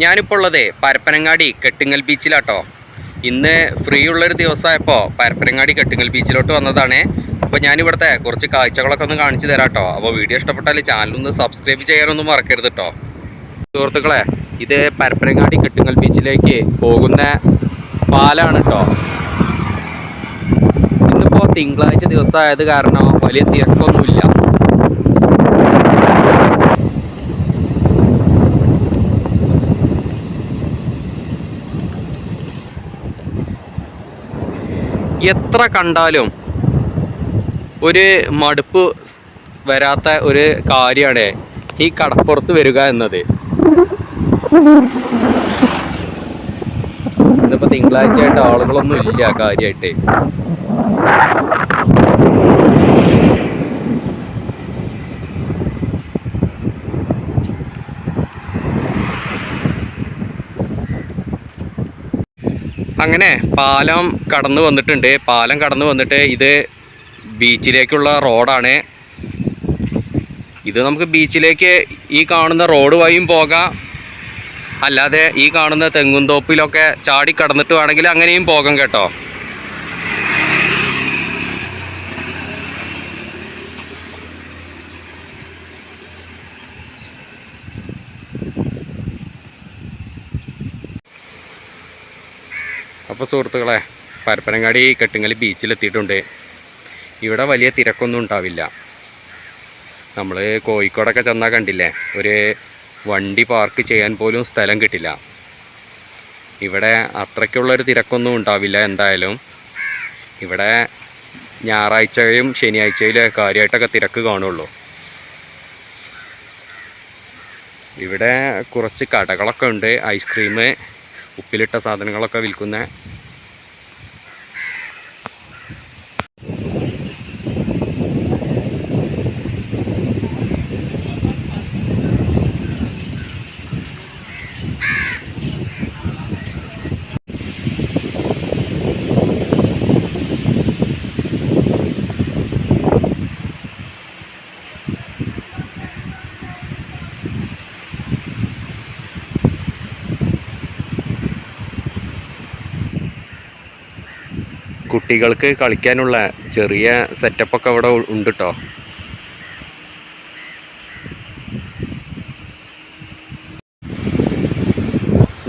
ഞാനിപ്പോൾ ഉള്ളത് പരപ്പനങ്ങാടി കെട്ടിങ്ങൽ ബീച്ചിലാട്ടോ. ഇന്ന് ഫ്രീ ഉള്ളൊരു ദിവസമായപ്പോൾ പരപ്പനങ്ങാടി കെട്ടിങ്ങൽ ബീച്ചിലോട്ട് വന്നതാണ്. അപ്പോൾ ഞാനിവിടുത്തെ കുറച്ച് കാഴ്ചകളൊക്കെ ഒന്ന് കാണിച്ചു തരാം കേട്ടോ. അപ്പോൾ വീഡിയോ ഇഷ്ടപ്പെട്ടാൽ ചാനലൊന്ന് സബ്സ്ക്രൈബ് ചെയ്യാനൊന്നും മറക്കരുത് കേട്ടോ. സുഹൃത്തുക്കളെ, ഇത് പരപ്പനങ്ങാടി കെട്ടിങ്ങൽ ബീച്ചിലേക്ക് പോകുന്ന പാലാണ് കേട്ടോ. ഇന്നിപ്പോൾ തിങ്കളാഴ്ച ദിവസമായത് കാരണം വലിയ തിരക്കൊന്നുമില്ല. എത്ര കണ്ടാലും ഒരു മടുപ്പ് വരാത്ത ഒരു കാര്യമാണ് ഈ കടപ്പുറത്ത് വരിക എന്നത്. ഇന്നിപ്പോൾ തിങ്കളാഴ്ചയായിട്ട് ആളുകളൊന്നും ഇല്ല കാര്യമായിട്ട്. അങ്ങനെ പാലം കടന്നു വന്നിട്ടുണ്ട്. പാലം കടന്നു വന്നിട്ട് ഇത് ബീച്ചിലേക്കുള്ള റോഡാണ്. ഇത് നമുക്ക് ബീച്ചിലേക്ക് ഈ കാണുന്ന റോഡ് വഴിയും പോകാം, അല്ലാതെ ഈ കാണുന്ന തെങ്ങുംതോപ്പിലൊക്കെ ചാടി കടന്നിട്ട് വേണമെങ്കിൽ അങ്ങനെയും പോകാം കേട്ടോ. അപ്പോൾ സുഹൃത്തുക്കളെ, പരപ്പനങ്ങാടി കെട്ടിങ്ങൽ ബീച്ചിലെത്തിയിട്ടുണ്ട്. ഇവിടെ വലിയ തിരക്കൊന്നും ഉണ്ടാവില്ല. നമ്മൾ കോഴിക്കോടൊക്കെ ചെന്നാൽ കണ്ടില്ലേ, ഒരു വണ്ടി പാർക്ക് ചെയ്യാൻ പോലും സ്ഥലം കിട്ടില്ല. ഇവിടെ അത്രയ്ക്കുള്ളൊരു തിരക്കൊന്നും ഉണ്ടാവില്ല. എന്തായാലും ഇവിടെ ഞായറാഴ്ചയും ശനിയാഴ്ചയിലും കാര്യമായിട്ടൊക്കെ തിരക്ക് കാണുള്ളൂ. ഇവിടെ കുറച്ച് കടകളൊക്കെ ഉണ്ട്. ഐസ്ക്രീം, ഉപ്പിലിട്ട സാധനങ്ങളൊക്കെ വിൽക്കുന്ന. കുട്ടികൾക്ക് കളിക്കാനുള്ള ചെറിയ സെറ്റപ്പൊക്കെ അവിടെ ഉണ്ട് കേട്ടോ.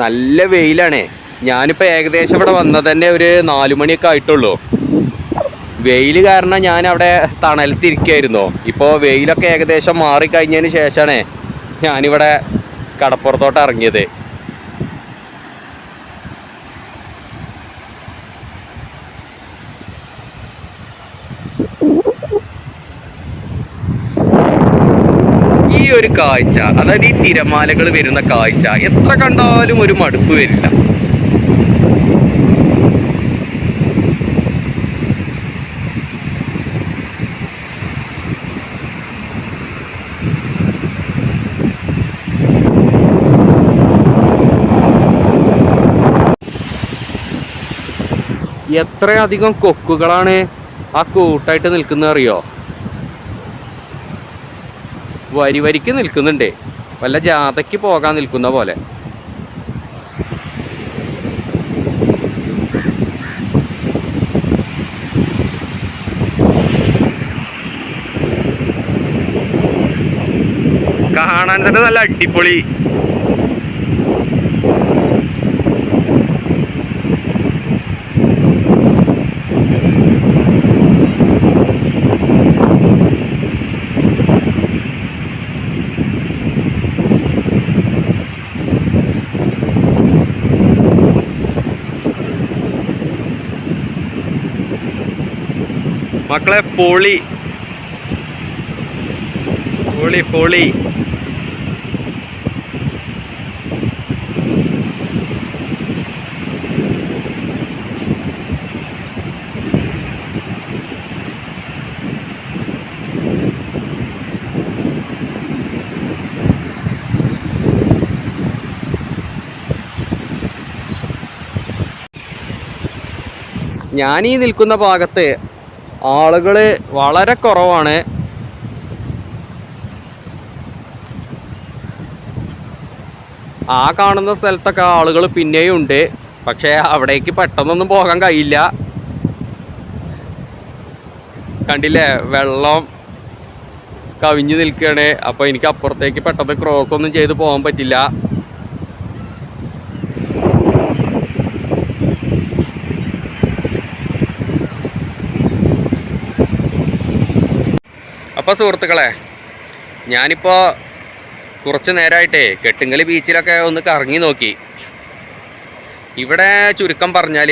നല്ല വെയിലാണ്. ഞാനിപ്പോൾ ഏകദേശം ഇവിടെ വന്നത് തന്നെ ഒരു 4 മണിയൊക്കെ ആയിട്ടുള്ളൂ. വെയിൽ കാരണം ഞാൻ അവിടെ തണലത്തിരിക്കുകയായിരുന്നു. ഇപ്പോൾ വെയിലൊക്കെ ഏകദേശം മാറിക്കഴിഞ്ഞതിന് ശേഷമാണ് ഞാനിവിടെ കടപ്പുറത്തോട്ട് ഇറങ്ങിയത്. ഈ ഒരു കാഴ്ച, അതായത് ഈ തിരമാലകൾ വരുന്ന കാഴ്ച എത്ര കണ്ടാലും ഒരു മടുപ്പ് വരില്ല. എത്രയധികം കൊക്കുകളാണ് ആ കൂട്ടായിട്ട് നിൽക്കുന്നത് അറിയോ? വരി വരിക്ക് നിൽക്കുന്നുണ്ട്, വല്ല ജാഥയ്ക്ക് പോകാൻ നിൽക്കുന്ന പോലെ. കാണാൻ തന്നെ നല്ല അടിപൊളി. മക്കളെ, പൊളി പൊളി പൊളി. ഞാനീ നിൽക്കുന്ന ഭാഗത്ത് ആളുകൾ വളരെ കുറവാണ്. ആ കാണുന്ന സ്ഥലത്തൊക്കെ ആളുകൾ പിന്നെയും ഉണ്ട്. പക്ഷേ അവിടേക്ക് പെട്ടെന്നൊന്നും പോകാൻ കഴിയില്ല. കണ്ടില്ലേ, വെള്ളം കവിഞ്ഞു നിൽക്കുകയാണ്. അപ്പോൾ എനിക്ക് അപ്പുറത്തേക്ക് പെട്ടെന്ന് ക്രോസ് ഒന്നും ചെയ്ത് പോകാൻ പറ്റില്ല. അപ്പോൾ സുഹൃത്തുക്കളെ, ഞാനിപ്പോൾ കുറച്ച് നേരമായിട്ടേ കെട്ടുങ്കൽ ബീച്ചിലൊക്കെ ഒന്ന് കറങ്ങി നോക്കി. ഇവിടെ ചുരുക്കം പറഞ്ഞാൽ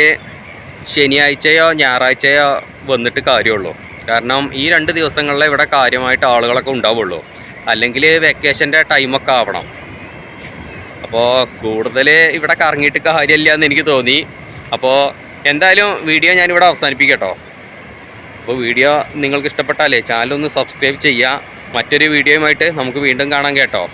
ശനിയാഴ്ചയോ ഞായറാഴ്ചയോ വന്നിട്ട് കാര്യമുള്ളൂ. കാരണം ഈ 2 ദിവസങ്ങളിലെ ഇവിടെ കാര്യമായിട്ട് ആളുകളൊക്കെ ഉണ്ടാവുള്ളൂ. അല്ലെങ്കിൽ വെക്കേഷൻ്റെ ടൈമൊക്കെ ആവണം. അപ്പോൾ കൂടുതൽ ഇവിടെ കറങ്ങിയിട്ട് കാര്യമില്ല എന്ന് എനിക്ക് തോന്നി. അപ്പോൾ എന്തായാലും വീഡിയോ ഞാനിവിടെ അവസാനിപ്പിക്കട്ടോ. അപ്പോൾ വീഡിയോ നിങ്ങൾക്ക് ഇഷ്ടപ്പെട്ടാലേ ചാനലൊന്ന് സബ്സ്ക്രൈബ് ചെയ്യുക. മറ്റൊരു വീഡിയോയുമായിട്ട് നമുക്ക് വീണ്ടും കാണാം കേട്ടോ.